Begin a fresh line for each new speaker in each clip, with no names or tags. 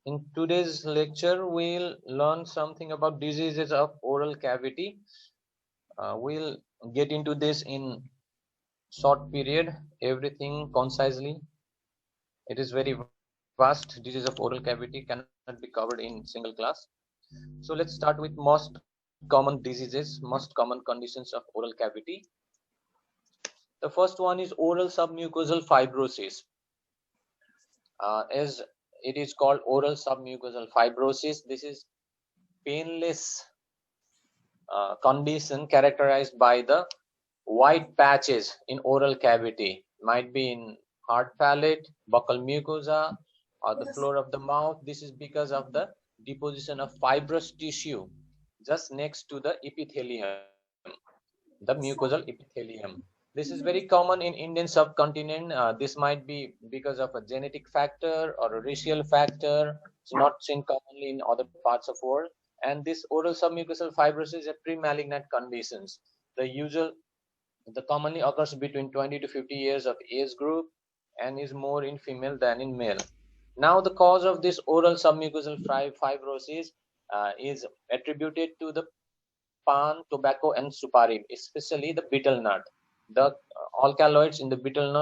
In today's lecture, we'll learn something about diseases of oral cavity. We'll get into this in short period, everything concisely. It is very vast. Disease of oral cavity cannot be covered in single class. So let's start with most common diseases, most common conditions of oral cavity. The first one is oral submucosal fibrosis. As it is called oral submucosal fibrosis, this is painless condition characterized by the white patches in oral cavity, might be in hard palate, buccal mucosa, or the floor of the mouth. This is because of the deposition of fibrous tissue just next to the epithelium, the mucosal epithelium. This is very common in Indian subcontinent. This might be because of a genetic factor or a racial factor. It's not seen commonly in other parts of world. And this oral submucosal fibrosis is a pre-malignant conditions. The commonly occurs between 20 to 50 years of age group and is more in female than in male. Now, the cause of this oral submucosal fibrosis is attributed to the pan, tobacco, and supari, especially the betel nut. The alkaloids in the betel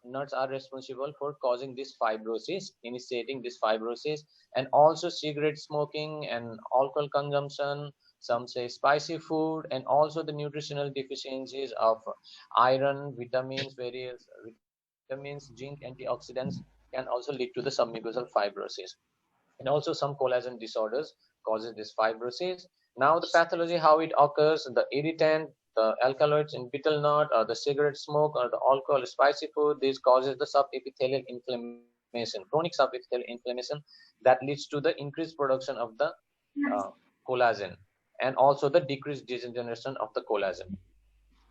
nuts are responsible for causing this fibrosis, initiating this fibrosis, and also cigarette smoking and alcohol consumption. Some say spicy food, and also the nutritional deficiencies of iron, vitamins, various vitamins, zinc, antioxidants can also lead to the submucosal fibrosis. And also some collagen disorders causes this fibrosis. Now the pathology, how it occurs: the irritant, the alkaloids in betel nut, or the cigarette smoke, or the alcohol, spicy food, this causes the subepithelial inflammation, chronic subepithelial inflammation, that leads to the increased production of the uh, collagen, and also the decreased degeneration of the collagen.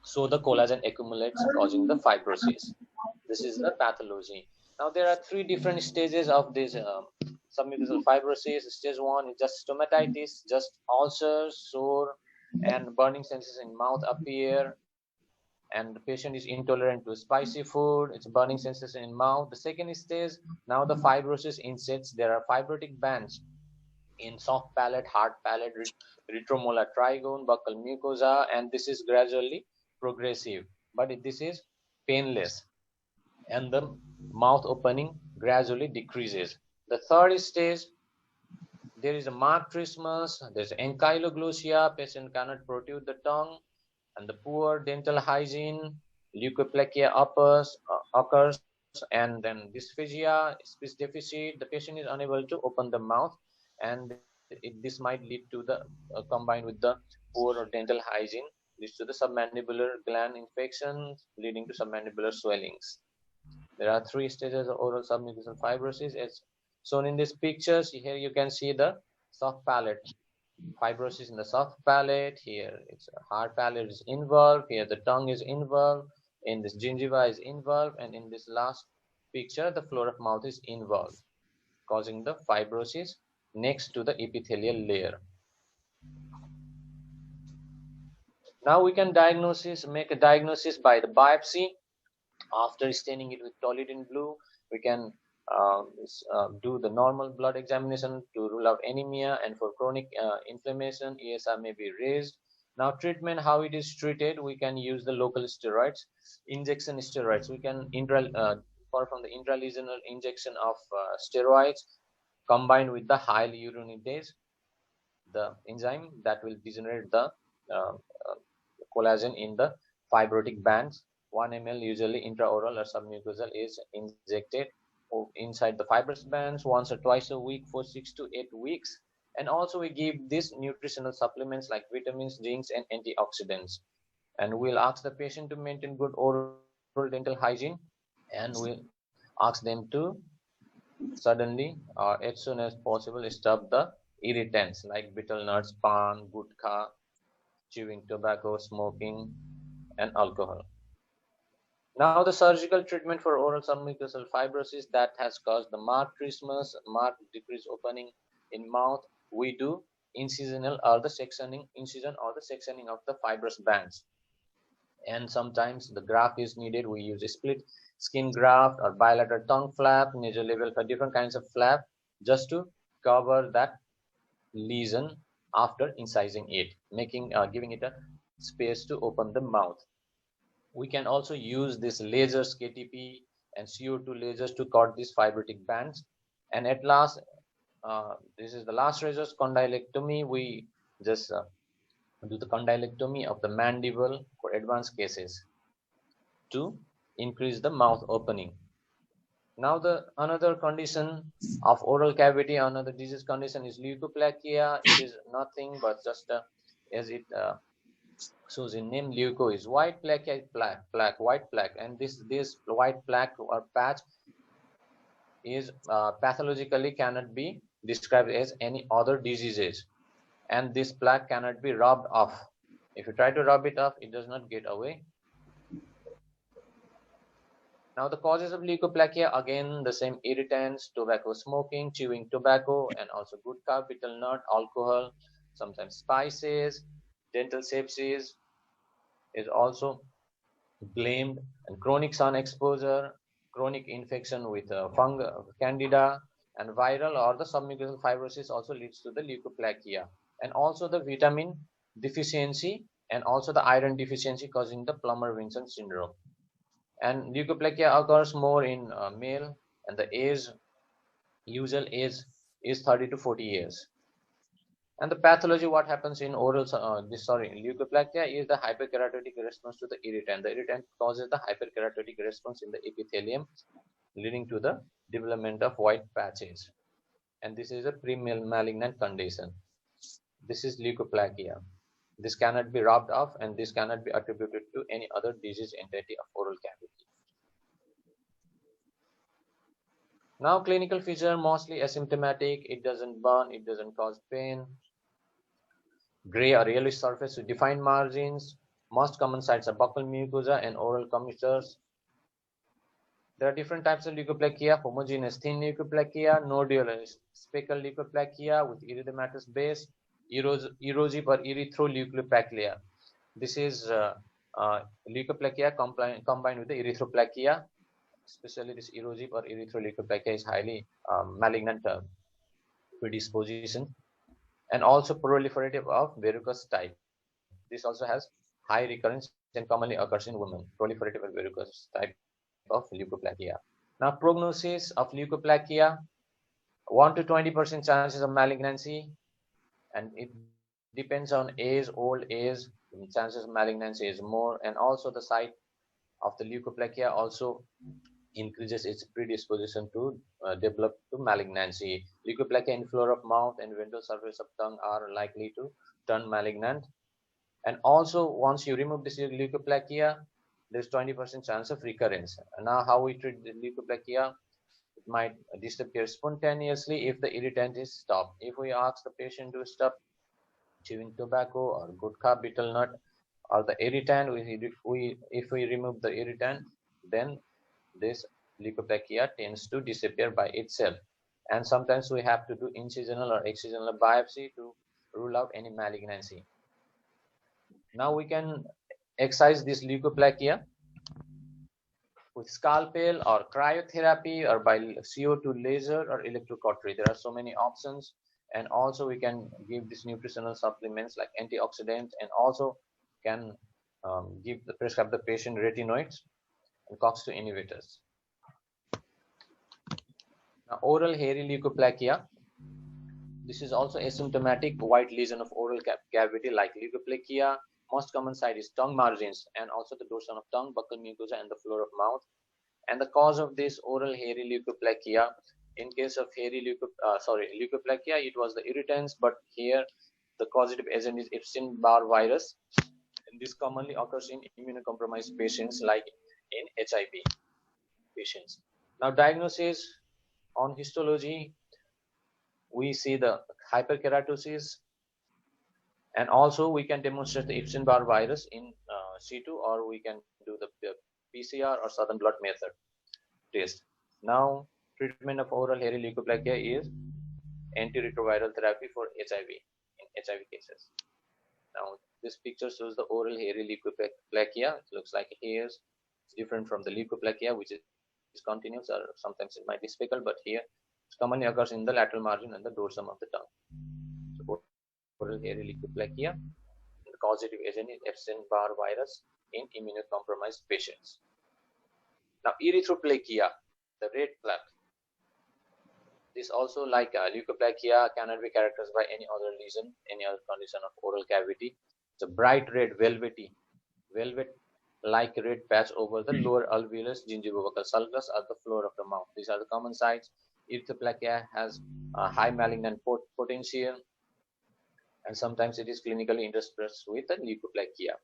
So the collagen accumulates, causing the fibrosis. This is the pathology. Now there are three different stages of this submucosal fibrosis. Stage one is just stomatitis, just ulcers, sore, and burning sensations in mouth appear, and the patient is intolerant to spicy food. It's burning sensation in mouth. The second stage, now the fibrosis insets. There are fibrotic bands in soft palate, hard palate, retromolar trigone, buccal mucosa, and this is gradually progressive, but this is painless, and the mouth opening gradually decreases. The third stage, there is a marked trismus, there's ankyloglossia, patient cannot protrude the tongue, and the poor dental hygiene, leukoplakia occurs, and then dysphagia, speech deficit. The patient is unable to open the mouth, and this might lead to the combined with the poor or dental hygiene, leads to the submandibular gland infections, leading to submandibular swellings. There are three stages of oral submucosal fibrosis as shown in these pictures. Here you can see the soft palate fibrosis in the soft palate. Here it's a hard palate is involved. Here the tongue is involved. In this gingiva is involved, and in this last picture the floor of mouth is involved, causing the fibrosis next to the epithelial layer. Now we can make a diagnosis by the biopsy. After staining it with toluidine blue, we can do the normal blood examination to rule out anemia, and for chronic inflammation, ESR may be raised. Now treatment, how it is treated: we can use the local steroids, injection steroids. We can perform the intralesional injection of steroids combined with the high uronidase, the enzyme that will degenerate the uh, uh, collagen in the fibrotic bands. 1 ml usually intraoral or submucosal is injected inside the fibrous bands once or twice a week for 6 to 8 weeks. And also we give these nutritional supplements like vitamins, zincs, and antioxidants. And we'll ask the patient to maintain good oral dental hygiene, and we'll ask them to suddenly or as soon as possible stop the irritants like betel nuts, pan, gutkha, chewing tobacco, smoking, and alcohol. Now, the surgical treatment for oral submucosal fibrosis that has caused the marked trismus, marked decreased opening in mouth, we do incisional or the incision or the sectioning of the fibrous bands. And sometimes the graft is needed. We use a split skin graft or bilateral tongue flap, nasal level for different kinds of flap, just to cover that lesion after incising it, giving it a space to open the mouth. We can also use these lasers, KTP and CO2 lasers, to cut these fibrotic bands. And at last, this is the last resort, condylectomy. We just do the condylectomy of the mandible for advanced cases to increase the mouth opening. Now the another condition of oral cavity, another disease condition is leukoplakia. It is nothing but just as it shows in name, leuko is white, plaque is white plaque, and this white plaque or patch is pathologically cannot be described as any other diseases, and this plaque cannot be rubbed off. If you try to rub it off, it does not get away. Now the causes of leukoplakia, again the same: irritants, tobacco smoking, chewing tobacco, and also gutka, betel nut, alcohol, sometimes spices. Dental sepsis is also blamed, and chronic sun exposure, chronic infection with candida, and viral or the submucosal fibrosis also leads to the leukoplakia, and also the vitamin deficiency and also the iron deficiency causing the Plummer-Vinson syndrome. And leukoplakia occurs more in male, and the usual age is 30 to 40 years. And the pathology, what happens in leukoplakia is the hyperkeratotic response to the irritant. The irritant causes the hyperkeratotic response in the epithelium, leading to the development of white patches. And this is a pre-malignant condition. This is leukoplakia. This cannot be rubbed off, and this cannot be attributed to any other disease entity of oral cavity. Now clinical feature, mostly asymptomatic. It doesn't burn, it doesn't cause pain. Gray or yellowish surface with defined margins. Most common sites are buccal mucosa and oral commuters. There are different types of leukoplakia: homogeneous thin leukoplakia, nodular speckled leukoplakia with erythematous base, erosive or erythroleukoplakia. This is leukoplakia combined with the erythroplakia. Especially this erosive or erythroleukoplakia is highly malignant predisposition, and also proliferative of verrucous type. This also has high recurrence and commonly occurs in women. Proliferative of verrucous type of leukoplakia. Now prognosis of leukoplakia: 1 to 20% chances of malignancy, and it depends on age. Old age, chances of malignancy is more, and also the site of the leukoplakia also increases its predisposition to develop to malignancy. Leukoplakia in floor of mouth and ventral surface of tongue are likely to turn malignant. And also, once you remove this leukoplakia, there's 20% chance of recurrence. Now, how we treat the leukoplakia? It might disappear spontaneously if the irritant is stopped. If we ask the patient to stop chewing tobacco or gutka, betel nut, or the irritant, if we remove the irritant, then this leukoplakia tends to disappear by itself. And sometimes we have to do incisional or excisional biopsy to rule out any malignancy. Now we can excise this leukoplakia with scalpel or cryotherapy or by CO2 laser or electrocautery. There are so many options. And also we can give these nutritional supplements like antioxidants, and also can prescribe the patient retinoids and COX-2 inhibitors. Now, oral hairy leukoplakia. This is also asymptomatic white lesion of oral cavity like leukoplakia. Most common site is tongue margins and also the dorsum of tongue, buccal mucosa, and the floor of mouth. And the cause of this oral hairy leukoplakia, in case of leukoplakia, it was the irritants, but here the causative agent is Epstein-Barr virus, and this commonly occurs in immunocompromised patients like in HIV patients. Now, diagnosis on histology, we see the hyperkeratosis, and also we can demonstrate the Epstein-Barr virus in situ, or we can do the PCR or southern blot method test. Now, treatment of oral hairy leukoplakia is antiretroviral therapy for HIV in HIV cases. Now, this picture shows the oral hairy leukoplakia. It looks like hairs. It's different from the leukoplakia, which is continuous, or sometimes it might be speckled, but here It commonly occurs in the lateral margin and the dorsum of the tongue. So, oral hairy leukoplakia. The causative agent is Epstein-Barr virus in immunocompromised patients. Now, erythroplakia, the red plaque. This also, like leukoplakia, cannot be characterized by any other lesion, any other condition of oral cavity. It's a bright red, velvet-like red patch over the lower alveolus, gingivovocal sulcus at the floor of the mouth. These are the common sites. Erythroplakia has a high malignant potential, and sometimes it is clinically interspersed with the leukoplakia.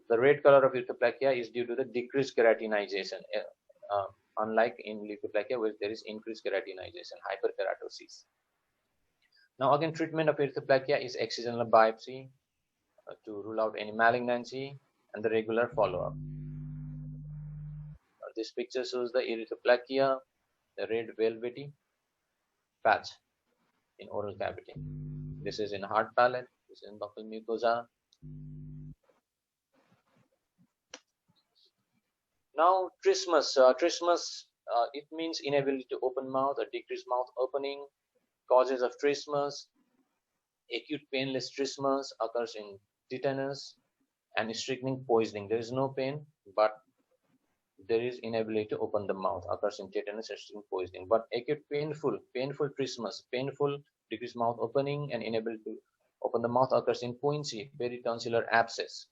The red color of erythroplakia is due to the decreased keratinization. Unlike in leukoplakia, where there is increased keratinization, hyperkeratosis. Now, again, treatment of erythroplakia is excisional biopsy to rule out any malignancy and the regular follow-up. This picture shows the erythroplakia, the red velvety patch in oral cavity. This is in hard palate, this is in buccal mucosa. Now, trismus. It means inability to open mouth or decreased mouth opening. Causes of trismus. Acute painless trismus occurs in tetanus and strychnine poisoning. There is no pain, but there is inability to open the mouth, occurs in tetanus and strychnine poisoning. But acute painful trismus, painful decreased mouth opening and inability to open the mouth occurs in quinsy, peritonsillar abscess.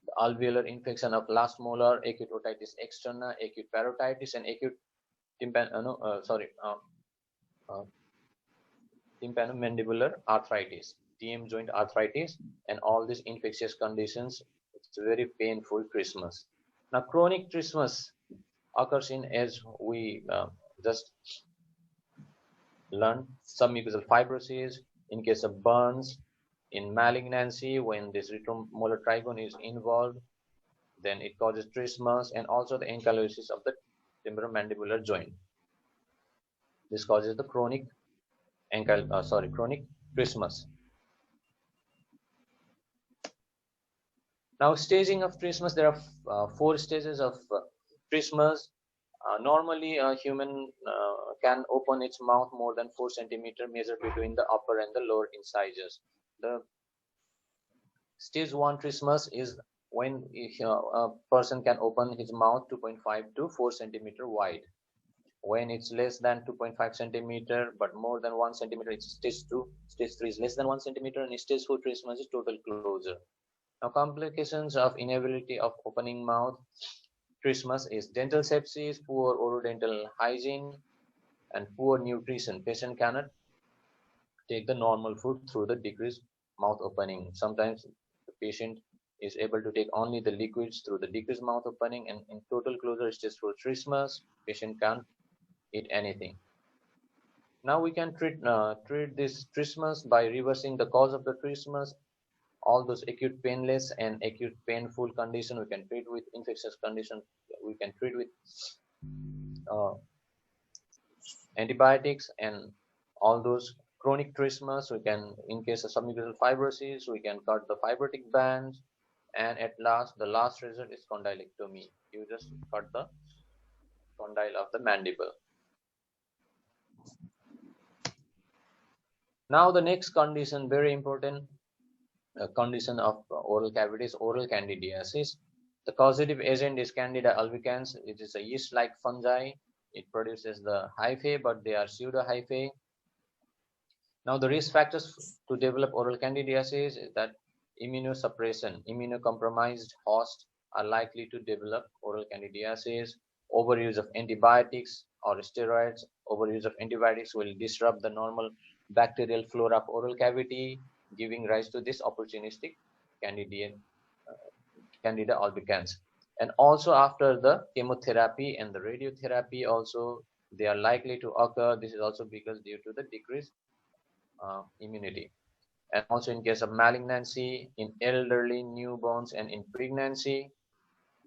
The alveolar infection of last molar, acute otitis externa, acute parotitis, and acute tympanomandibular arthritis, TM joint arthritis, and all these infectious conditions. It's very painful trismus. Now, chronic trismus occurs in, as we just learned, submucosal fibrosis, in case of burns, in malignancy, when this retromolar trigone is involved, then it causes trismus, and also the ankylosis of the temporomandibular joint. This causes the chronic trismus. Now, staging of trismus, there are 4 stages of trismus. Normally, a human can open its mouth more than 4 centimeters, measured between the upper and the lower incisors. The stage 1 trismus is when a person can open his mouth 2.5 to 4 centimeter wide. When it's less than 2.5 centimeter but more than 1 centimeter, it's stage 2. Stage 3 is less than 1 centimeter, and stage 4 trismus is total closure. Now, complications of inability of opening mouth trismus is dental sepsis, poor orodental hygiene, and poor nutrition. Patient cannot take the normal food through the decreased mouth opening. Sometimes the patient is able to take only the liquids through the decreased mouth opening, and in total closure stage 4 trismus, patient can't eat anything. Now, we can treat this trismus by reversing the cause of the trismus. All those acute painless and acute painful condition we can treat with infectious condition. We can treat with antibiotics, and all those chronic trismus we can, in case of submucosal fibrosis, we can cut the fibrotic bands, and at last the last result is condylectomy. You just cut the condyle of the mandible. Now, the next condition, very important condition of oral cavities, oral candidiasis. The causative agent is Candida albicans. It is a yeast-like fungi. It produces the hyphae, but they are pseudo-hyphae. Now, the risk factors to develop oral candidiasis is that immunosuppression, immunocompromised hosts are likely to develop oral candidiasis. Overuse of antibiotics or steroids. Overuse of antibiotics will disrupt the normal bacterial flora of oral cavity, giving rise to this opportunistic Candida albicans. And also, after the chemotherapy and the radiotherapy also, they are likely to occur. This is also because due to the decreased immunity. And also, in case of malignancy, in elderly, newborns, and in pregnancy,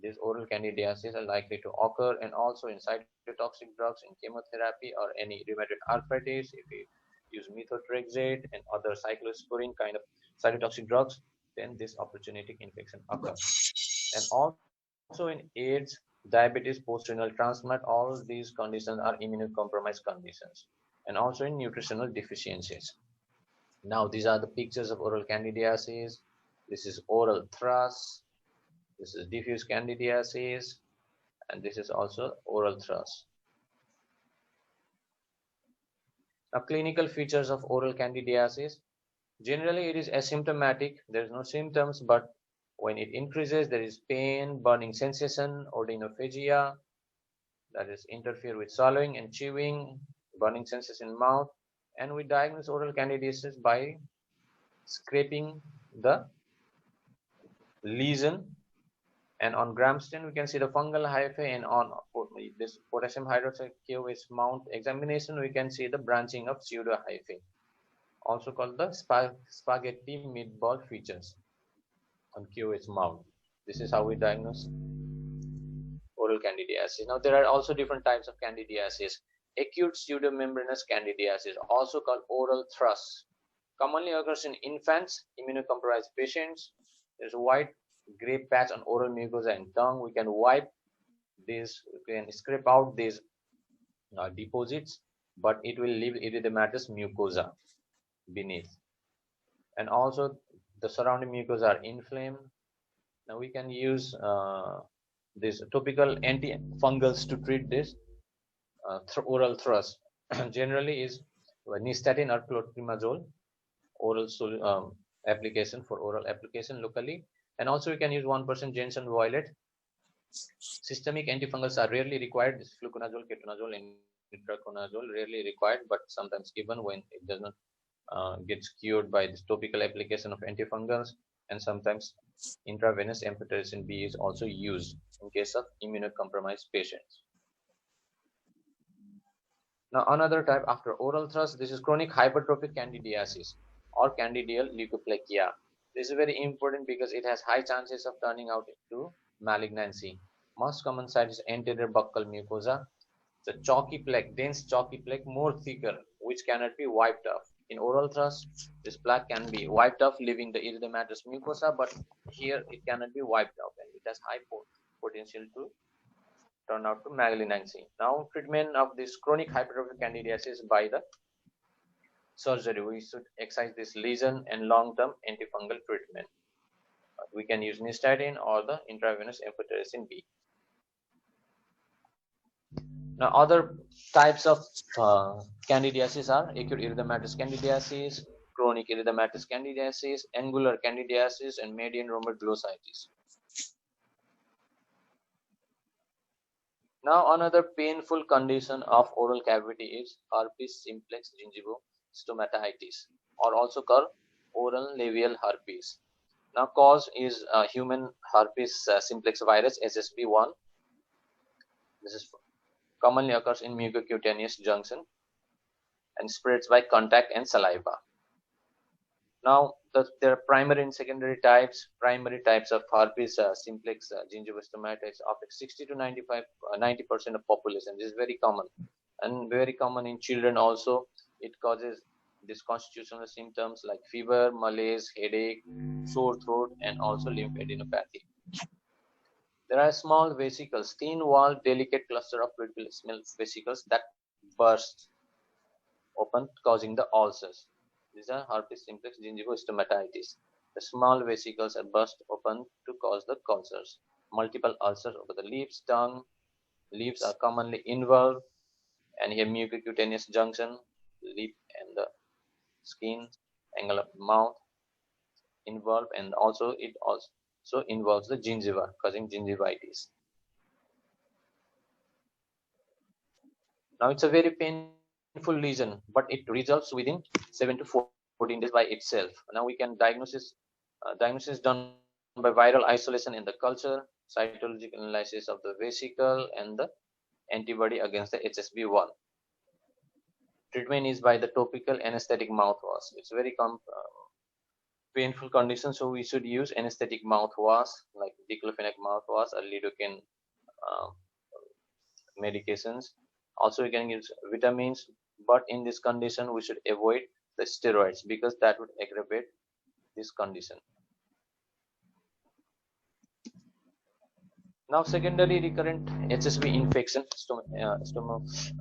these oral candidiasis are likely to occur. And also in cytotoxic drugs, in chemotherapy or any rheumatoid arthritis, if we use methotrexate and other cyclosporine kind of cytotoxic drugs, then this opportunistic infection occurs. And also in AIDS, diabetes, post-renal transplant, all these conditions are immunocompromised conditions, and also in nutritional deficiencies. Now these are the pictures of oral candidiasis. This is oral thrush, this is diffuse candidiasis, and this is also oral thrush. Now clinical features of oral candidiasis. Generally it is asymptomatic, there is no symptoms, but when it increases there is pain, burning sensation, odynophagia, that is interfere with swallowing and chewing, burning sensation in mouth, and we diagnose oral candidiasis by scraping the lesion, and on gram stain we can see the fungal hyphae, and on this potassium hydroxide QoS mount examination we can see the branching of pseudo hyphae, also called the spaghetti meatball features on QoS mount. This is how we diagnose oral candidiasis. Now there are also different types of candidiasis. Acute pseudomembranous candidiasis, also called oral thrush, commonly occurs in infants, immunocompromised patients. There's a white gray patch on oral mucosa and tongue. We can wipe this, we can scrape out these deposits, but it will leave erythematous mucosa beneath. And also the surrounding mucosa are inflamed. Now we can use this topical antifungals to treat this oral thrush. Generally is nystatin or clotrimazole oral application for oral application locally, and also we can use 1% Jensen violet. Systemic antifungals are rarely required. This fluconazole, ketonazole, and itraconazole rarely required, but sometimes given when it does not gets cured by this topical application of antifungals, and sometimes intravenous amphotericin B is also used in case of immunocompromised patients. Now another type after oral thrush, this is chronic hypertrophic candidiasis or candidial leukoplakia. This is very important because it has high chances of turning out into malignancy. Most common site is anterior buccal mucosa. The chalky plaque, dense chalky plaque, more thicker, which cannot be wiped off. In oral thrush, this plaque can be wiped off, leaving the erythematous mucosa, but here it cannot be wiped off, and it has high potential to turn out to malignancy. Now, treatment of this chronic hypertrophic candidiasis by the surgery. We should excise this lesion and long-term antifungal treatment. We can use nystatin or the intravenous amphotericin B. Now, other types of candidiasis are acute erythematous candidiasis, chronic erythematous candidiasis, angular candidiasis, and median rhomboidoglositis. Now, another painful condition of oral cavity is herpes simplex gingivostomatitis, or also called oral labial herpes. Now, cause is human herpes simplex virus (HSV1). This is commonly occurs in mucocutaneous junction and spreads by contact and saliva. Now, there are primary and secondary types. Primary types of herpes simplex gingivostomatitis affect 60 to 90% of population. This is very common, and very common in children also. It causes these constitutional symptoms like fever, malaise, headache, sore throat, and also lymphadenopathy. There are small vesicles, thin-walled, delicate cluster of fluid small vesicles that burst open, causing the ulcers. These are herpes simplex gingivostomatitis. The small vesicles are burst open to cause the ulcers. Multiple ulcers over the lips, tongue. Lips are commonly involved, and here mucocutaneous junction, lip and the skin, angle of the mouth involved, and also it also involves the gingiva, causing gingivitis. Now it's a very painful lesion, but it resolves within 7 to 14 days by itself. Now we can diagnosis done by viral isolation in the culture, cytological analysis of the vesicle, and the antibody against the HSV1. Treatment is by the topical anesthetic mouthwash. It's very painful condition, so we should use anesthetic mouthwash like diclofenac mouthwash or lidocaine medications. Also, we can use vitamins, but in this condition, we should avoid the steroids because that would aggravate this condition. Now, secondary recurrent HSV infection,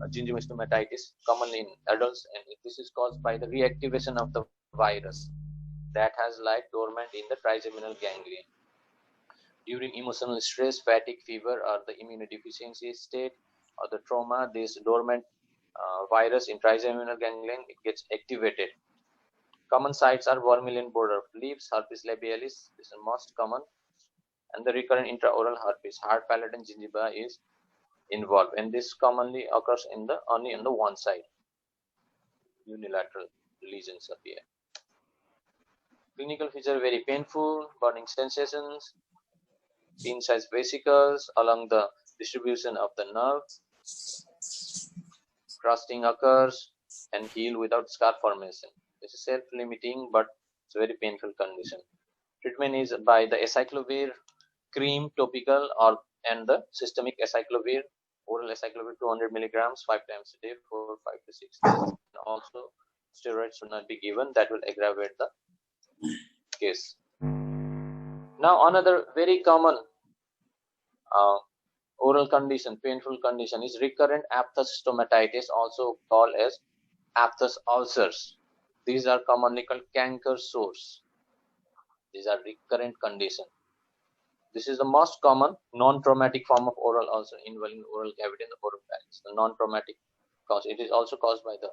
gingival stomatitis, commonly in adults, and this is caused by the reactivation of the virus that has lied dormant in the trigeminal ganglion. During emotional stress, fatigue, fever, or the immunodeficiency state, or the trauma, this dormant virus in trigeminal ganglion, it gets activated. Common sites are vermilion border of leaves, herpes labialis, this is most common, and the recurrent intraoral herpes, hard palate and gingiva is involved, and this commonly occurs in the only on the one side. Unilateral lesions appear. Clinical feature very painful, burning sensations, pin-sized vesicles along the distribution of the nerve. Crusting occurs and heal without scar formation. This is self-limiting, but it's a very painful condition. Treatment is by the acyclovir cream topical or and the systemic acyclovir, oral acyclovir 200 milligrams 5 times a day for 5 to 6 days. And also, steroids should not be given, that will aggravate the case. Now, another very common oral condition, painful condition, is recurrent aphthous stomatitis, also called as aphthous ulcers. These are commonly called canker sores. These are recurrent condition. This is the most common non-traumatic form of oral ulcer involving oral cavity and the oropharynx. The non-traumatic cause. It is also caused by the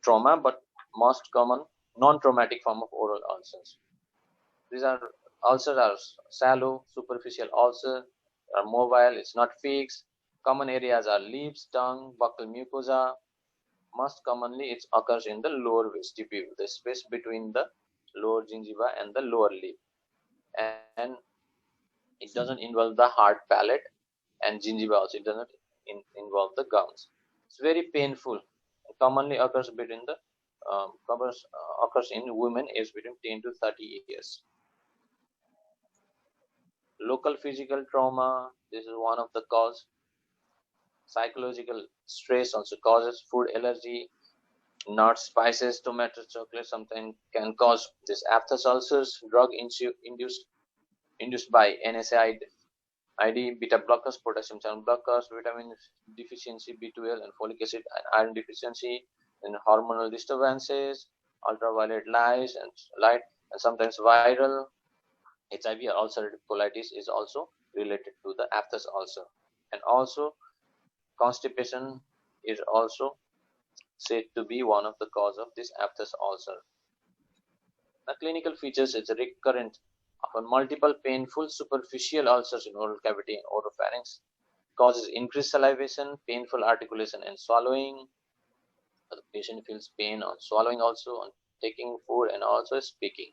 trauma, but most common non-traumatic form of oral ulcers. These are ulcers are shallow, superficial ulcer, are mobile, it's not fixed. Common areas are lips, tongue, buccal mucosa. Most commonly, it occurs in the lower vestibule, the space between the lower gingiva and the lower lip, and it doesn't involve the hard palate and gingiva also. It doesn't involve the gums. It's very painful. It commonly occurs between the occurs in women aged between 10 to 30 years. Local physical trauma, this is one of the cause. Psychological stress also causes food allergy. Nuts, spices, tomato, chocolate sometimes can cause this aphthous ulcers. Drug induced by NSAID, beta blockers, potassium channel blockers, vitamin deficiency, B12 and folic acid and iron deficiency, and hormonal disturbances, ultraviolet light, and sometimes viral. HIV or ulcerative colitis is also related to the aphthous ulcer, and also constipation is also said to be one of the cause of this aphthous ulcer. The clinical features is recurrent of multiple painful superficial ulcers in oral cavity and oropharynx, causes increased salivation, painful articulation and swallowing. The patient feels pain on swallowing also, on taking food and also speaking.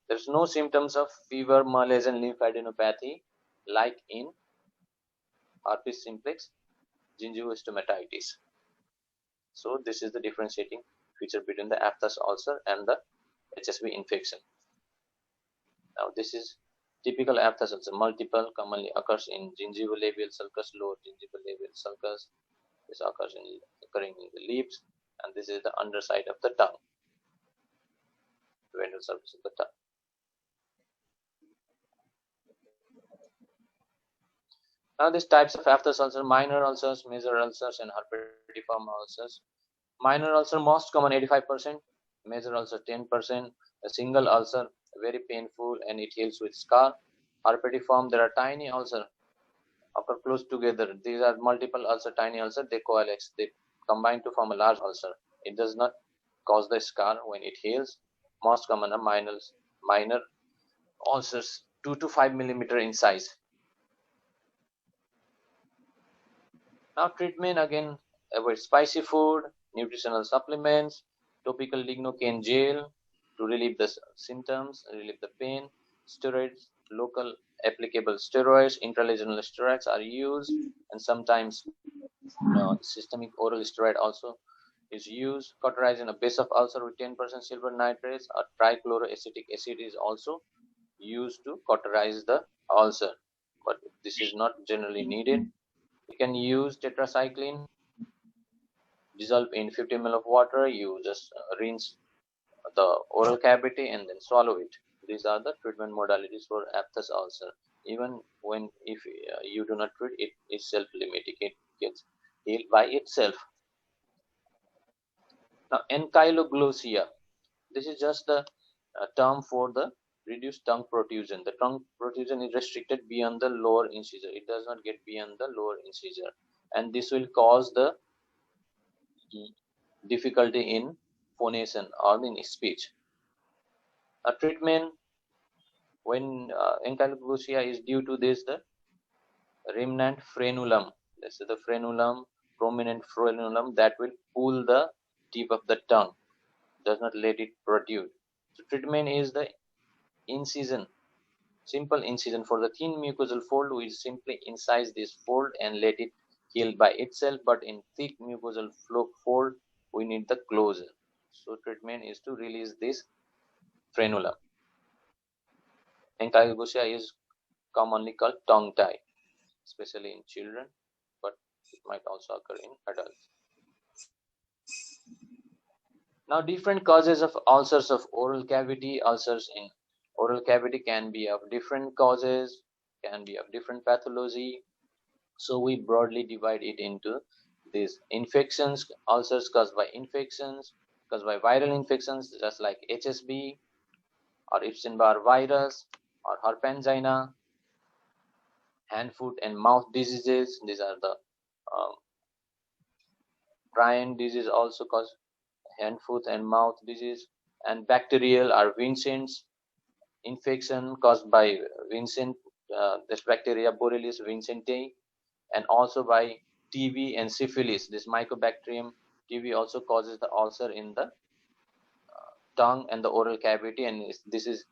There's no symptoms of fever, malaise and lymphadenopathy like in herpes simplex gingivostomatitis. So this is the differentiating feature between the aphthous ulcer and the HSV infection. Now this is typical aphthous ulcer. Multiple commonly occurs in gingivolabial sulcus, lower gingivolabial sulcus. This occurring in the lips, and this is the underside of the tongue, the ventral surface of the tongue. Now these types of aphthous ulcer: minor ulcers, major ulcers, and herpetiform ulcers. Minor ulcer most common 85%, major ulcer 10%. A single ulcer very painful and it heals with scar. Herpetiform, there are tiny ulcer occur close together. These are multiple ulcer, tiny ulcer, they coalesce, they combine to form a large ulcer. It does not cause the scar when it heals. Most common are minor ulcers 2 to 5 millimeter in size. Now treatment, again, avoid spicy food, nutritional supplements, topical lignocaine gel to relieve the symptoms, relieve the pain, steroids, local applicable steroids, intralesional steroids are used, and sometimes systemic oral steroid also is used. Cauterizing a base of ulcer with 10% silver nitrates or trichloroacetic acid is also used to cauterize the ulcer, but this is not generally needed. You can use tetracycline dissolved in 50 ml of water. You just rinse the oral cavity and then swallow it. These are the treatment modalities for aphthous ulcer. Even when if you do not treat it, is self-limiting. It gets healed by itself. Now, ankyloglossia. This is just the term for the reduced tongue protrusion. The tongue protrusion is restricted beyond the lower incisor. It does not get beyond the lower incisor, and this will cause the difficulty in phonation or in speech. A treatment when ankyloglossia is due to this, the remnant frenulum. This is the frenulum, prominent frenulum that will pull the tip of the tongue, does not let it protrude. So treatment is the incision, simple incision for the thin mucosal fold. We simply incise this fold and let it heal by itself. But in thick mucosal fold, we need the closure. So treatment is to release this frenulum. Ankyloglossia is commonly called tongue tie, especially in children, but it might also occur in adults. Now, different causes of ulcers of oral cavity. Ulcers in oral cavity can be of different causes, can be of different pathology. So we broadly divide it into these infections, ulcers caused by infections, caused by viral infections, just like HSV or Epstein-Barr virus or herpes, hand, foot, and mouth diseases. These are the prion disease also cause hand, foot, and mouth disease, and bacterial or Vincent's infection caused by Vincent, this bacteria Borrelia vincenti, and also by TB and syphilis. This Mycobacterium TB also causes the ulcer in the tongue and the oral cavity, and this is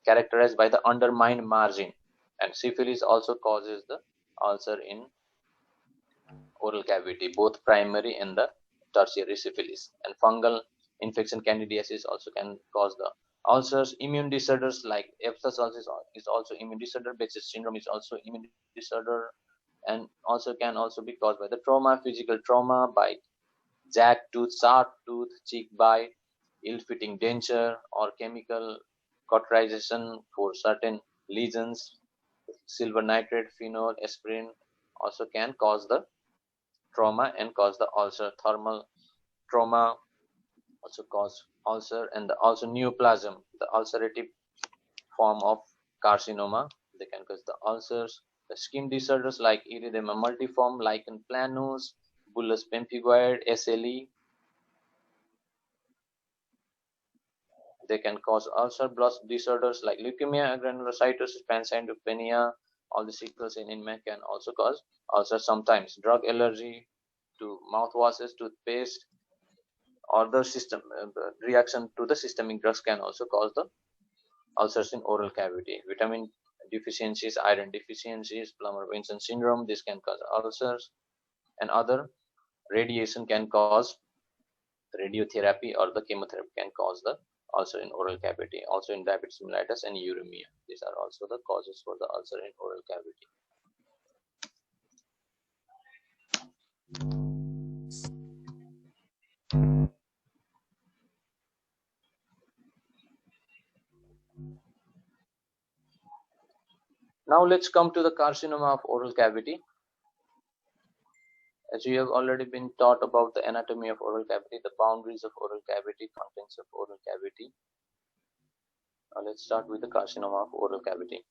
characterized by the undermined margin. And syphilis also causes the ulcer in oral cavity, both primary and the tertiary syphilis. And fungal infection, candidiasis, also can cause the ulcers. Immune disorders like Ephthus ulcers is also immune disorder. Behçet's syndrome is also immune disorder, and also can also be caused by the trauma, physical trauma, by jagged tooth, sharp tooth, cheek bite, ill-fitting denture, or chemical cauterization for certain lesions. Silver nitrate, phenol, aspirin also can cause the trauma and cause the ulcer. Thermal trauma also cause ulcer, and also neoplasm, the ulcerative form of carcinoma, they can cause the ulcers. The skin disorders like erythema multiforme, lichen planus, bullous pemphigoid, SLE, they can cause ulcer. Blood disorders like leukemia, granulocytosis, pancytopenia, all the sickle cell anemia can also cause ulcer. Sometimes drug allergy to mouthwashes, toothpaste, or the system reaction to the systemic drugs can also cause the ulcers in oral cavity. Vitamin deficiencies, iron deficiencies, Plummer-Vinson syndrome, this can cause ulcers. And other radiation can cause radiotherapy, or the chemotherapy can cause the ulcer in oral cavity. Also in diabetes mellitus and uremia, these are also the causes for the ulcer in oral cavity. Now let's come to the carcinoma of oral cavity. As you have already been taught about the anatomy of oral cavity, the boundaries of oral cavity, contents of oral cavity. Now let's start with the carcinoma of oral cavity.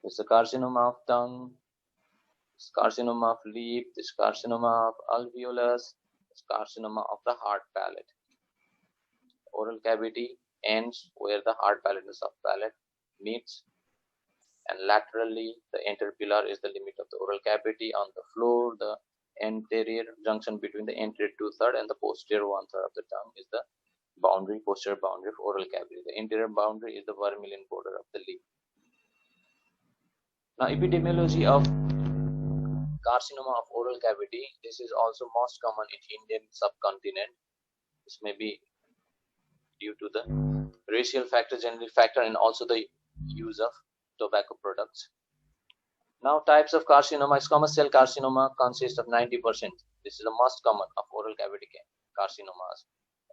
It's the carcinoma of tongue, it's carcinoma of lip, this carcinoma of alveolus, it's carcinoma of the hard palate. Oral cavity ends where the hard palate and the soft palate meets, and laterally the interpillar is the limit of the oral cavity. On the floor, the anterior junction between the anterior 2/3 and the posterior 1/3 of the tongue is the boundary, posterior boundary of oral cavity. The interior boundary is the vermilion border of the lip. Now, epidemiology of carcinoma of oral cavity. This is also most common in Indian subcontinent. This may be due to the racial factor, genetic factor, and also the use of tobacco products. Now, types of carcinoma. Squamous cell carcinoma consists of 90%. This is the most common of oral cavity carcinomas.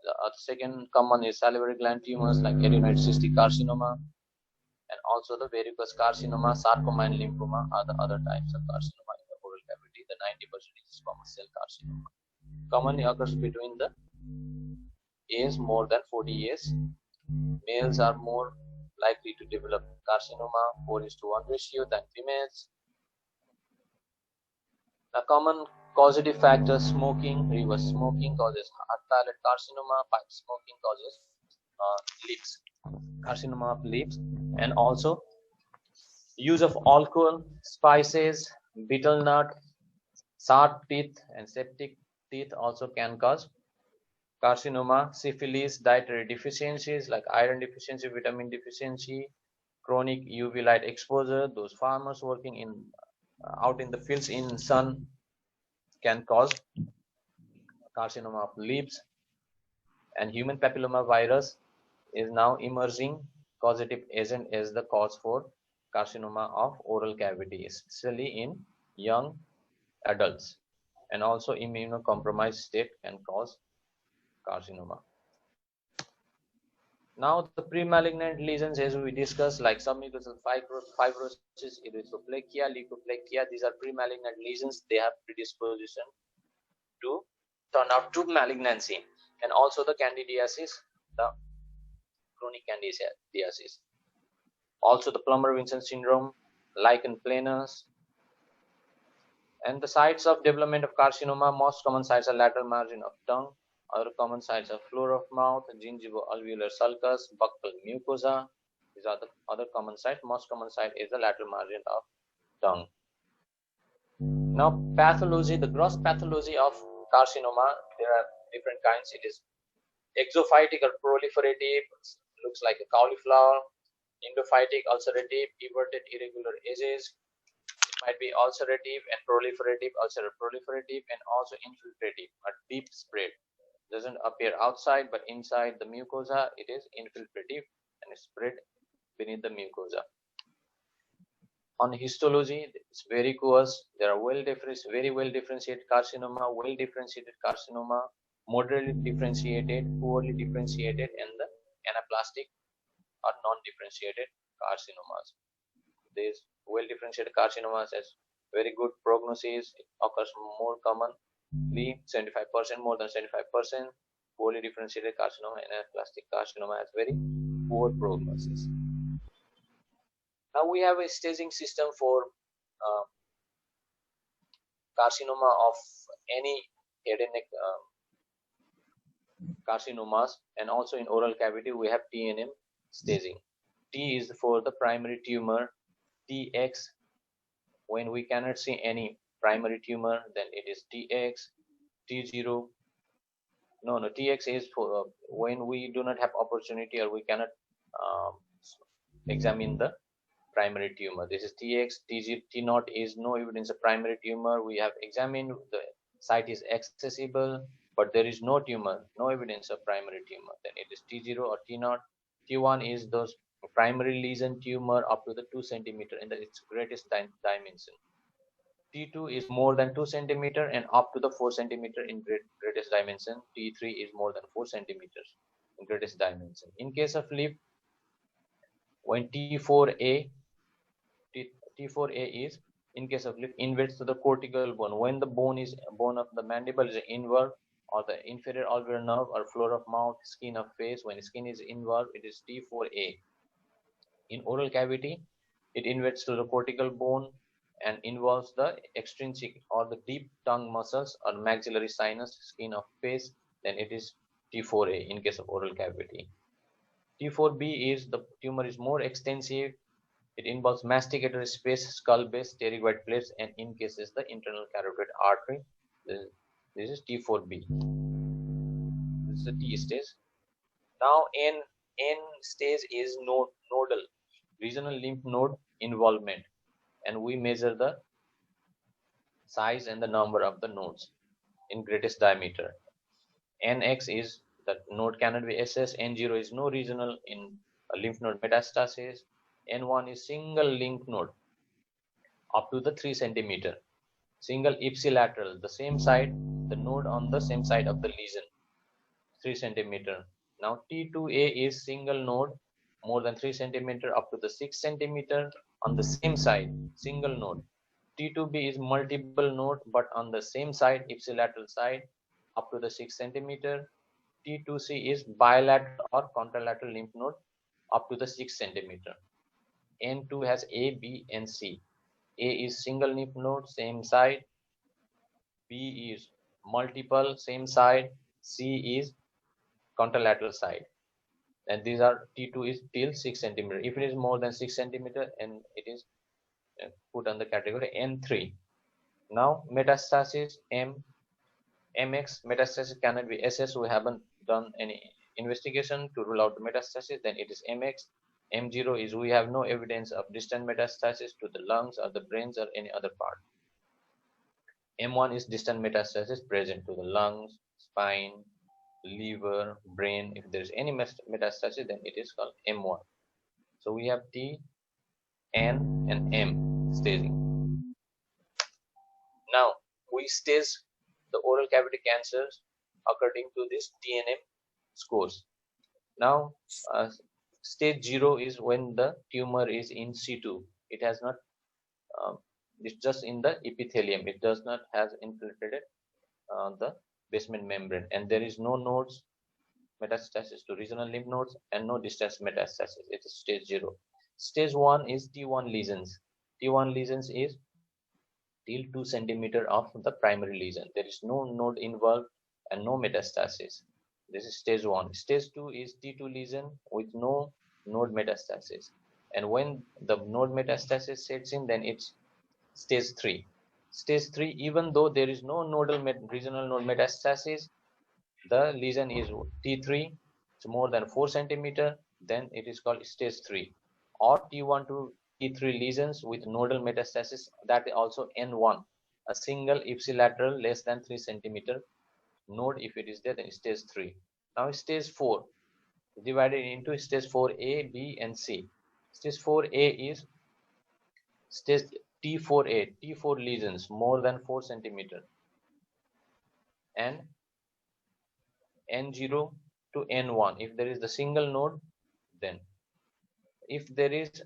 The second common is salivary gland tumors like adenoid cystic carcinoma, and also the varicose carcinoma, sarcoma, and lymphoma are the other types of carcinoma in the oral cavity. The 90% is squamous cell carcinoma. Commonly occurs between the age more than 40 years. Males are more likely to develop carcinoma 4:1 ratio than females. A common causative factor: smoking. Reverse smoking causes heart palate carcinoma. Pipe smoking causes lips, carcinoma of lips, and also use of alcohol, spices, betel nut, sharp teeth, and septic teeth also can cause carcinoma. Syphilis, dietary deficiencies like iron deficiency, vitamin deficiency, chronic UV light exposure. Those farmers working in out in the fields in sun can cause carcinoma of lips. And human papilloma virus is now emerging causative agent as the cause for carcinoma of oral cavity, especially in young adults. And also immunocompromised state can cause carcinoma. Now the pre-malignant lesions, as we discussed, like submucosal fibrosis, erythroplakia, leukoplakia, these are pre-malignant lesions. They have predisposition to turn out to malignancy. And also the candidiasis, the chronic candidiasis. Also the Plummer-Vinson syndrome, lichen planus. And the sites of development of carcinoma, most common sites are lateral margin of tongue. Other common sites are floor of mouth, gingivo-alveolar sulcus, buccal mucosa. These are the other common sites. Most common site is the lateral margin of tongue. Now pathology, the gross pathology of carcinoma, there are different kinds. It is exophytic or proliferative, looks like a cauliflower. Endophytic, ulcerative, everted irregular edges. It might be ulcerative and proliferative, proliferative, and also infiltrative, a deep spread. Doesn't appear outside, but inside the mucosa it is infiltrative and spread beneath the mucosa. On histology, it's varicose. There are very well differentiated carcinoma, well differentiated carcinoma, moderately differentiated, poorly differentiated, and the anaplastic or non-differentiated carcinomas. These well differentiated carcinomas has very good prognosis. It occurs more commonly, 75%, more than 75%. Poorly differentiated carcinoma and anaplastic carcinoma has very poor prognosis. Now we have a staging system for carcinoma of any head and neck carcinomas, and also in oral cavity we have TNM staging. T is for the primary tumor. TX, when we cannot see any primary tumor, then it is TX. T0, TX is for when we do not have opportunity or we cannot examine the primary tumor. This is TX. T0 is no evidence of primary tumor. We have examined, the site is accessible, but there is no tumor, no evidence of primary tumor. Then it is T0 or T0. T1 is those primary lesion tumor up to the 2 centimeter in its greatest dimension. T2 is more than 2 centimeter and up to the 4 centimeter in greatest dimension. T3 is more than 4 centimeters in greatest dimension. In case of lip, when T4A is, in case of lip, inverts to the cortical bone. When the bone of the mandible is involved, or the inferior alveolar nerve or floor of mouth, skin of face, when skin is involved, it is T4A. In oral cavity, it inverts to the cortical bone and involves the extrinsic or the deep tongue muscles or maxillary sinus, skin of face, then it is T4A in case of oral cavity. T4B is the tumor is more extensive. It involves masticator space, skull base, pterygoid plates, and in cases the internal carotid artery. This is T4B. This is the T stage. Now N stage is nodal, regional lymph node involvement, and we measure the size and the number of the nodes in greatest diameter. NX is that node cannot be assessed. N0 is no regional in lymph node metastasis. N1 is single lymph node up to the 3 centimeter. Single ipsilateral, the same side, the node on the same side of the lesion, 3 centimeter. Now T2A is single node more than 3 centimeter up to the 6 centimeter on the same side, single node. T2B is multiple node but on the same side, ipsilateral side up to the 6 centimeter. T2C is bilateral or contralateral lymph node up to the 6 centimeter. N2 has A, B, and C. A is single lymph node, same side. B is multiple, same side. C is contralateral side. And these are T2 is till 6 centimeter. If it is more than 6 centimeter, and it is put on the category N3. Now metastasis MX, metastasis cannot be SS. We haven't done any investigation to rule out the metastasis. Then it is MX. M0 is we have no evidence of distant metastasis to the lungs or the brains or any other part. M1 is distant metastasis present to the lungs, spine, liver, brain. If there is any metastasis, then it is called M1. So we have T, N, and M staging. Now we stage the oral cavity cancers according to this TNM scores. Now stage 0 is when the tumor is in situ. It has not, it's just in the epithelium. It does not has infiltrated the basement membrane, and there is no nodes metastasis to regional lymph nodes and no distant metastasis. It is stage 0. Stage 1 is T1 lesions. T1 lesions is till 2 centimeter of the primary lesion. There is no node involved and no metastasis. This is stage 1. Stage 2 is T2 lesion with no node metastasis. And when the node metastasis sets in, then it's stage 3. Stage 3, even though there is no nodal regional node metastasis, the lesion is T3, it's more than 4 centimeter, then it is called stage 3. Or T1 to T3 lesions with nodal metastasis, that is also N1, a single ipsilateral less than 3 centimeter node. If it is there, then stage 3. Now stage 4, divided into stage 4A, B, and C. Stage 4A is stage T4A, T4 lesions more than 4 centimeter, and N0 to N1. If there is the single node, then if there is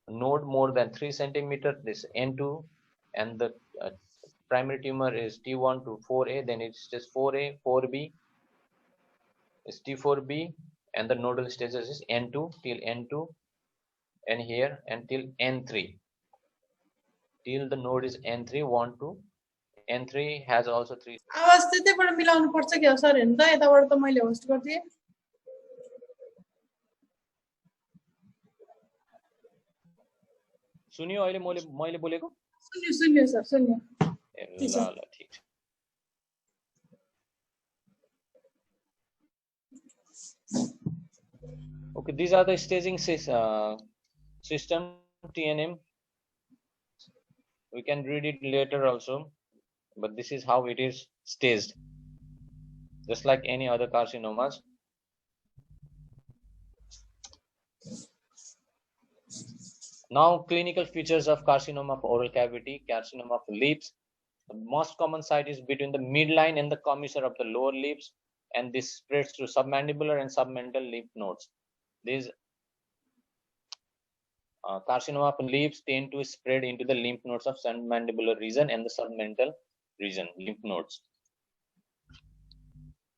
node more than 3 centimeter, this N2, and the primary tumor is T1 to 4A, then it's just 4A, 4B, is T4B, and the nodal stages is N2 till N2, and here until N3. Till the node is N3, 1 to N3 has also 3.
आवाज त्यतैबाट मिलाउनु पर्छ के sir हैन त यताबाट त मैले host गर्दिए
सुन्यो अहिले मैले बोलेको
सुन्यो सर सुन्यो
ल ठीक छ Okay, these are the staging system TNM. We can read it later also, but this is how it is staged, just like any other carcinomas. Now, clinical features of carcinoma of oral cavity, carcinoma of lips. The most common site is between the midline and the commissure of the lower lips, and this spreads through submandibular and submental lymph nodes. These carcinoma of lips tend to spread into the lymph nodes of submandibular region and the submental region lymph nodes.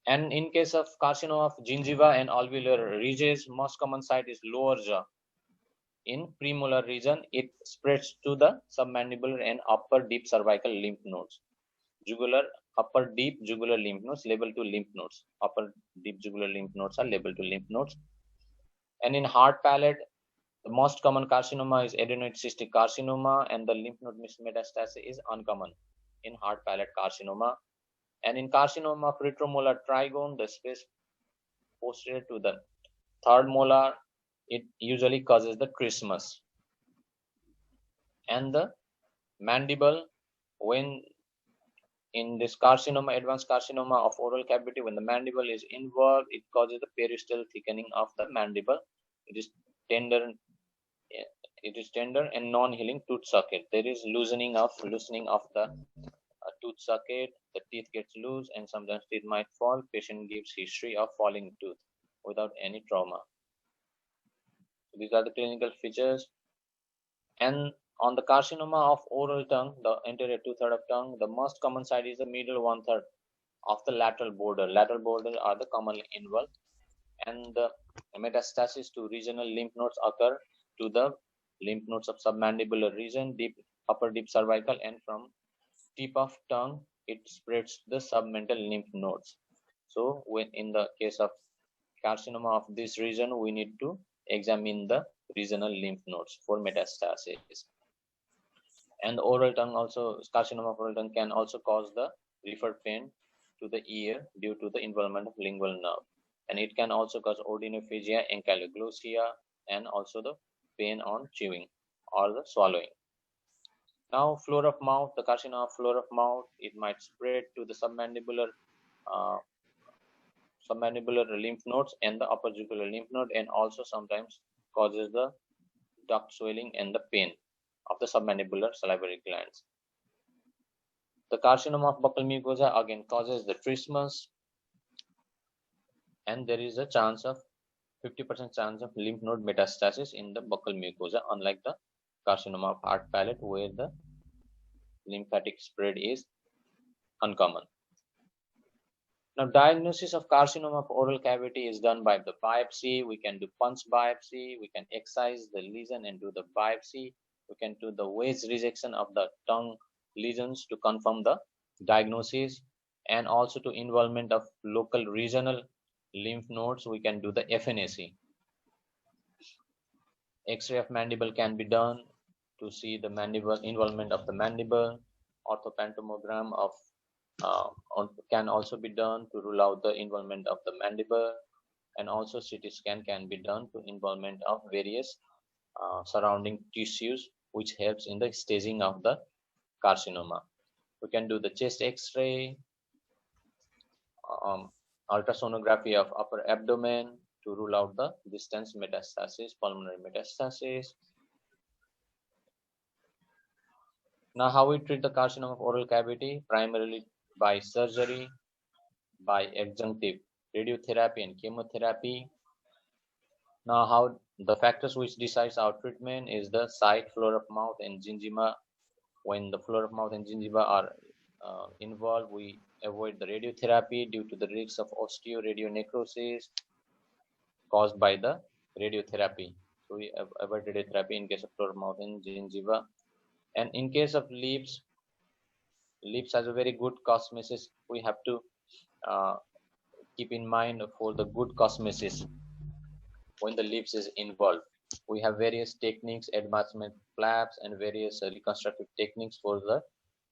And in case of carcinoma of gingiva and alveolar ridges, most common site is lower jaw. In premolar region, it spreads to the submandibular and upper deep cervical lymph nodes. Jugular, upper deep jugular lymph nodes, labeled to lymph nodes. Upper deep jugular lymph nodes are labeled to lymph nodes. And in hard palate, the most common carcinoma is adenoid cystic carcinoma, and the lymph node metastasis is uncommon in hard palate carcinoma. And in carcinoma of retromolar trigone, the space posterior to the third molar, it usually causes the trismus. And the mandible, when in this carcinoma, advanced carcinoma of oral cavity, when the mandible is involved, it causes the periosteal thickening of the mandible. It is tender and non-healing tooth socket. There is loosening of the tooth socket. The teeth gets loose, and sometimes teeth might fall. Patient gives history of falling tooth without any trauma. These are the clinical features. And on the carcinoma of oral tongue, the anterior 2/3 of tongue, the most common site is the middle 1/3 of the lateral border. Lateral border are the commonly involved, and the metastasis to regional lymph nodes occur to the lymph nodes of submandibular region, deep upper deep cervical, and from tip of tongue it spreads to the submental lymph nodes. So when in the case of carcinoma of this region, we need to examine the regional lymph nodes for metastasis. And the oral tongue also, carcinoma of oral tongue can also cause the referred pain to the ear due to the involvement of lingual nerve. And it can also cause odynophagia, ankyloglossia, and also the pain on chewing or the swallowing. Now, floor of mouth, the carcinoma of floor of mouth, it might spread to the uh, submandibular lymph nodes and the upper jugular lymph node, and also sometimes causes the duct swelling and the pain of the submandibular salivary glands. The carcinoma of buccal mucosa again causes the trismus, and there is a chance of 50% chance of lymph node metastasis in the buccal mucosa, unlike the carcinoma of hard palate where the lymphatic spread is uncommon. Now, diagnosis of carcinoma of oral cavity is done by the biopsy. We can do punch biopsy. We can excise the lesion and do the biopsy. We can do the wedge resection of the tongue lesions to confirm the diagnosis, and also to involvement of local regional lymph nodes. We can do the FNAC. X-ray of mandible can be done to see the mandible involvement of the mandible. Orthopantomogram of can also be done to rule out the involvement of the mandible, and also CT scan can be done to involvement of various surrounding tissues, which helps in the staging of the carcinoma. We can do the chest X-ray, ultrasonography of upper abdomen to rule out the distant metastasis, pulmonary metastasis. Now, how we treat the carcinoma of oral cavity? Primarily by surgery, by adjunctive radiotherapy and chemotherapy. Now, how the factors which decides our treatment is the site, floor of mouth, and gingiva. When the floor of mouth and gingiva are involved, we avoid the radiotherapy due to the risks of osteoradionecrosis caused by the radiotherapy. So we avoid radiotherapy in case of floor of mouth and gingiva. And in case of lips has a very good cosmesis. We have to keep in mind for the good cosmesis when the lips is involved. We have various techniques, advancement flaps, and various reconstructive techniques for the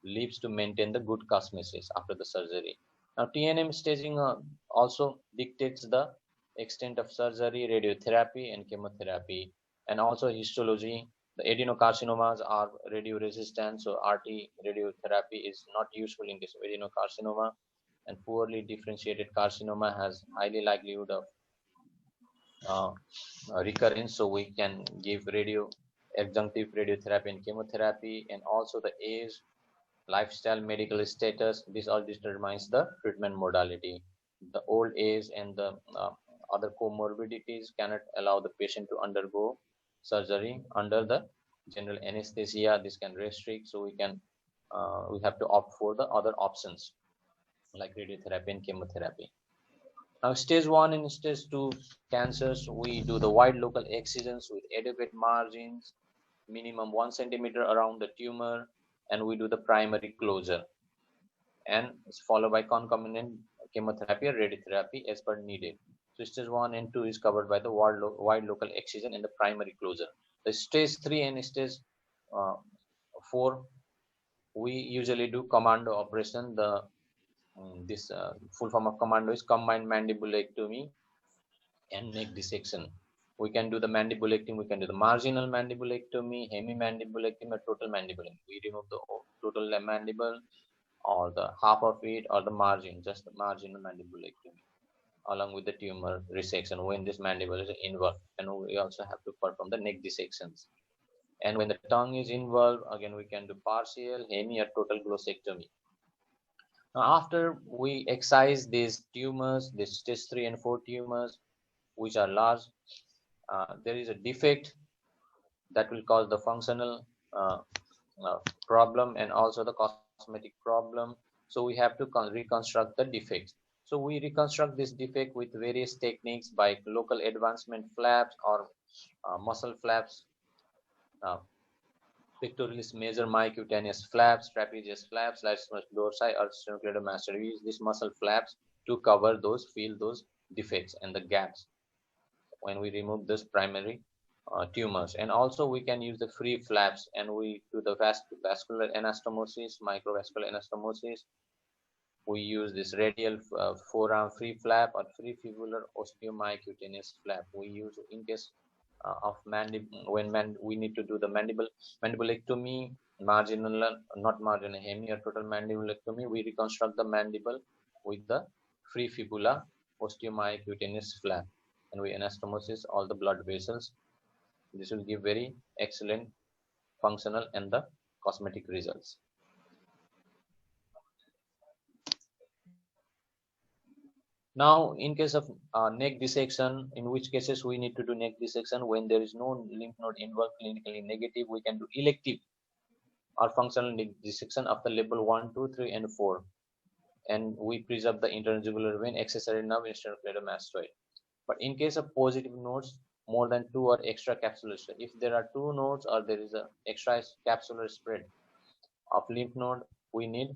lips to maintain the good cosmesis after the surgery. Now, TNM staging also dictates the extent of surgery, radiotherapy, and chemotherapy, and also histology. The adenocarcinomas are radio-resistant, so RT radiotherapy is not useful in case of adenocarcinoma, and poorly differentiated carcinoma has highly likelihood of recurrence, so we can give adjunctive radiotherapy and chemotherapy, and also the age, lifestyle, medical status. This all determines the treatment modality. The old age and the other comorbidities cannot allow the patient to undergo surgery under the general anesthesia. This can restrict, so we have to opt for the other options like radiotherapy and chemotherapy. Now, stage 1 and stage 2 cancers, we do the wide local excisions with adequate margins, minimum 1 centimeter around the tumor, and we do the primary closure, and it's followed by concomitant chemotherapy or radiotherapy as per needed. So stage 1 and 2 is covered by the wide local excision and the primary closure. The stage 3 and stage 4, we usually do commando operation. This full form of commando is combined mandibulectomy and neck dissection. We can do the mandibulectomy, we can do the marginal mandibulectomy, hemimandibulectomy, or total mandibulectomy. We remove the total mandible or the half of it or the margin, just the marginal mandibulectomy, along with the tumor resection when this mandible is involved. And we also have to perform the neck dissections. And when the tongue is involved, again we can do partial, hemi, or total glossectomy. Now, after we excise these tumors, these stage 3 and 4 tumors, which are large, there is a defect that will cause the functional problem and also the cosmetic problem. So we have to reconstruct the defect. So we reconstruct this defect with various techniques by local advancement flaps or muscle flaps, pectoralis major myocutaneous flaps, trapezius flaps, latissimus dorsi, or sternocleidomastoid. We use these muscle flaps to cover those, fill those defects and the gaps when we remove this primary tumors. And also we can use the free flaps, and we do the vascular anastomosis, microvascular anastomosis. We use this radial forearm free flap or free fibular osteomyocutaneous flap. We use in case of we need to do the mandibulectomy, marginal, not marginal, hemi or total mandibulectomy. We reconstruct the mandible with the free fibula osteomyocutaneous flap, and we anastomosis all the blood vessels. This will give very excellent functional and the cosmetic results. Now, in case of neck dissection, in which cases we need to do neck dissection when there is no lymph node involved, clinically negative, we can do elective or functional neck dissection after level 1, 2, 3, and 4. And we preserve the interjugular vein, accessory nerve, sternocleidomastoid. But in case of positive nodes, more than 2 or extra capsular spread, if there are 2 nodes or there is a extra capsular spread of lymph node, we need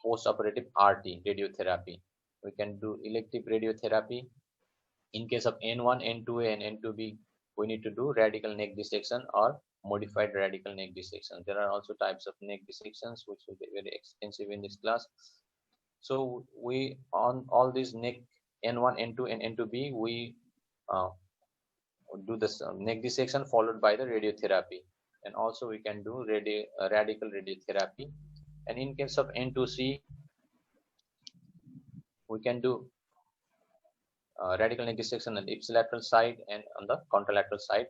post-operative RT, radiotherapy. We can do elective radiotherapy. In case of N1, N2A, and N2B, we need to do radical neck dissection or modified radical neck dissection. There are also types of neck dissections which will be very expensive in this class. So we, on all these neck N1, N2, and N2B, we do this neck dissection followed by the radiotherapy. And also we can do radical radiotherapy. And in case of N2C, we can do radical neck dissection on the ipsilateral side, and on the contralateral side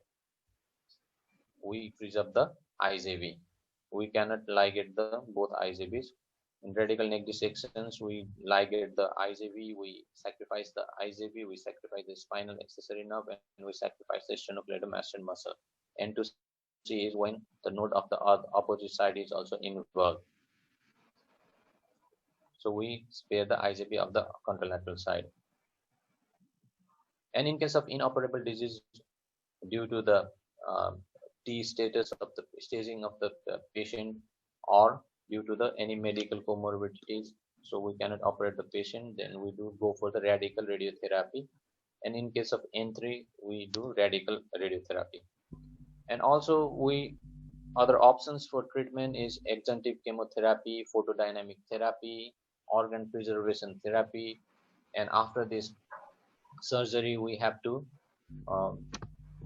we preserve the IJV. We cannot ligate the both IJVs. In radical neck dissections, we ligate the IJV, we sacrifice the IJV, we sacrifice the spinal accessory nerve, and we sacrifice the sternocleidomastoid muscle. N2C is when the node of the opposite side is also involved. So we spare the IJV of the contralateral side. And in case of inoperable disease due to the T status of the staging of the patient, or due to the any medical comorbidities, so we cannot operate the patient, then we do go for the radical radiotherapy. And in case of N3, we do radical radiotherapy. And also other options for treatment is adjunctive chemotherapy, photodynamic therapy, organ preservation therapy. And after this surgery, we have to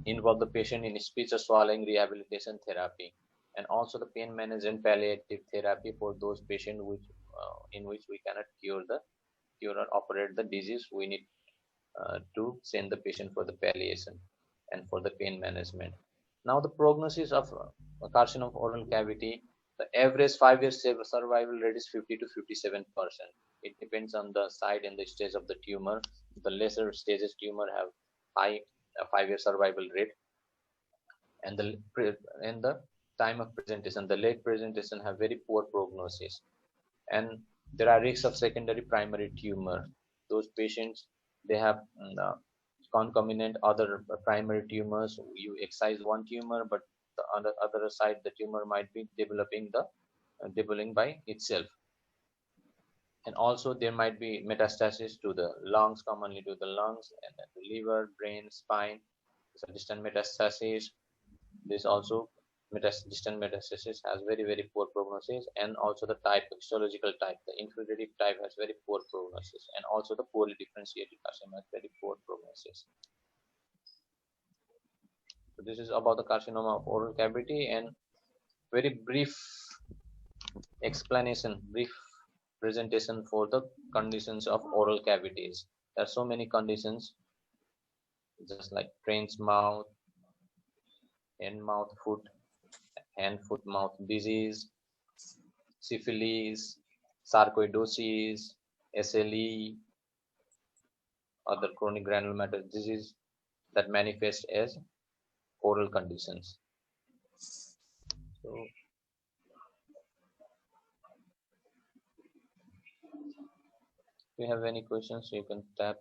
involve the patient in speech or swallowing rehabilitation therapy, and also the pain management palliative therapy for those patients in which we cannot cure or operate the disease. We need to send the patient for the palliation and for the pain management. Now, the prognosis of carcinoma of oral cavity, the average 5-year survival rate is 50 to 57%. It depends on the site and the stage of the tumor. The lesser stages tumor have high 5-year survival rate, and the time of presentation, the late presentation, have very poor prognosis. And there are risks of secondary primary tumor. Those patients, they have concomitant other primary tumors. You excise one tumor, but on the other side the tumor might be developing by itself. And also there might be metastasis to the lungs, commonly to the lungs, and then the liver, brain, spine. So distant metastasis. This also distant metastasis has very, very poor prognosis. And also the type, histological type, the infiltrative type has very poor prognosis. And also the poorly differentiated carcinoma has very poor prognosis. So this is about the carcinoma of oral cavity, and very brief explanation, brief presentation for the conditions of oral cavities. There are so many conditions, just like French mouth, hand-mouth, foot, hand-foot-mouth disease, syphilis, sarcoidosis, SLE, other chronic granulomatous disease that manifest as oral conditions. So if you have any questions, you can tap